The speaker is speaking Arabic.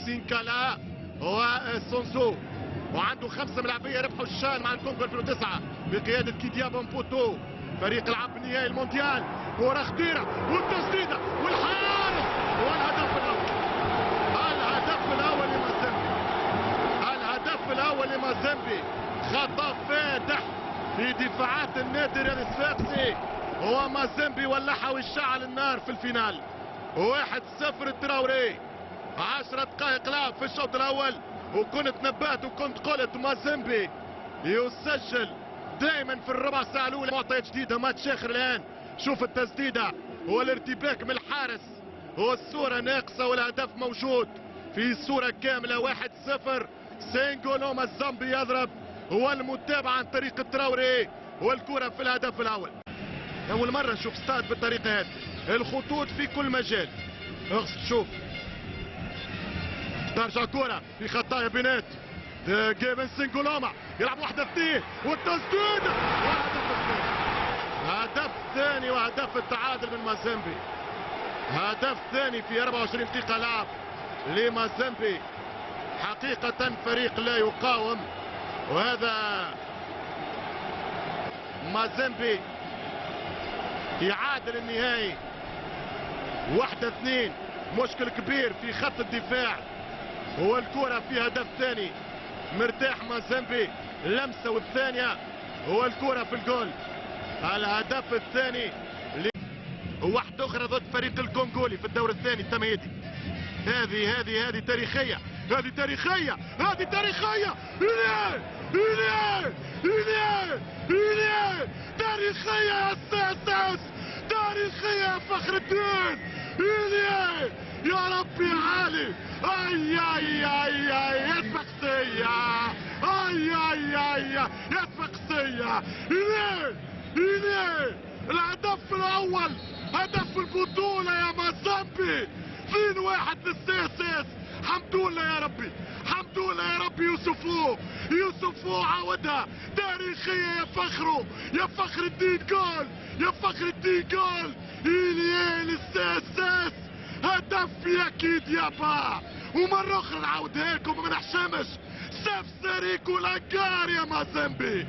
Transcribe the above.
سينكالا وسونسو، وعنده 5 ملاعبيه ربحوا الشان مع الكونغو 2009 بقياده كيديا بومبوتو. فريق العاب النهائي المونديال، كره خطيره والتسديده والحارس والهدف الاول. الهدف الاول لمازيمبي، الهدف الاول لمازيمبي. خطا فاتح في دفاعات النادي الرياضي الصفاقسي، ومازيمبي ولعها واشتعل النار في الفينال. 1-0 التراوري. 10 دقائق لعب في الشوط الاول، وكنت نبات وكنت قلت مازيمبي يسجل دائما في الربع ساعه الاولى. معطيات جديده، ماتش اخر الان. شوف التسديده والارتباك من الحارس، والصوره ناقصه والهدف موجود في صوره كامله. 1-0. سينغولو مازامبي يضرب، والمتابعه عن طريق التراوري، والكره في الهدف الاول. اول مره نشوف ستاد بالطريقه هذه، الخطوط في كل مجال. شوف ترجع كرة في خطايا بينات جيفن سينغولوما، يلعب 1-2 والتسديدة والهدف الثاني. هدف ثاني وهدف التعادل من مازيمبي. هدف ثاني في 24 دقيقة لعب لمازيمبي. حقيقة فريق لا يقاوم، وهذا مازيمبي يعادل النهائي 1-2. مشكل كبير في خط الدفاع، والكرة في هدف ثاني. مرتاح مازيمبي، لمسة والثانية، والكرة في الجول. الهدف الثاني واحدة أخرى ضد فريق الكونغولي في الدور الثاني التمهيدي. هذه تاريخية، هذه تاريخية، هذه تاريخية. تاريخية يا أستاذ، تاريخية يا فخر الدين. يا ربي يا علي. يا سفاقسية، يا سفاقسية. الهدف الأول، هدف البطولة يا مازيمبي. 2-1 للسياسات. حمد لله يا ربي، حمد لله يا ربي. يوسفو عاودها. تاريخية يا فخرو، يا فخر الدين جول، يا فخر الدين جول. للسياسات هدف اكيد يابا. ومرة أخرى نعاودها لكم ما نحشمش. سيف ساريكو لانكار يا مازيمبي.